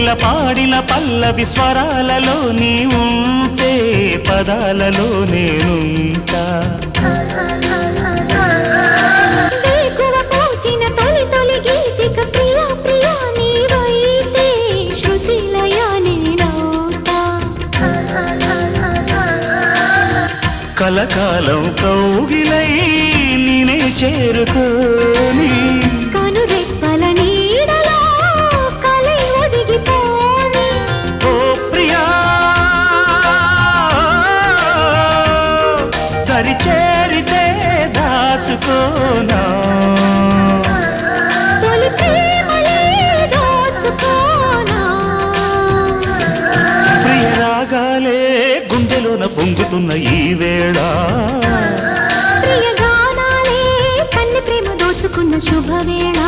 పాడిన పల్లవి స్వరాలలో నీ ఉంటే పదాలలో నేనుంటా కలకాలం కౌగిలై నేనే చేరుకోని కనురెప్పల నీడలో కలై ఒదిగిపోని ఓ ప్రియా దరి చేరితే దాచుకోనా తొలి ప్రేమలే దోచుకోనా ప్రియ రాగాలే గుండెలోన పొంగుతున్న ఈ వేళ ప్రియ గానాలే కన్నె ప్రేమ దోచుకున్న శుభవేళ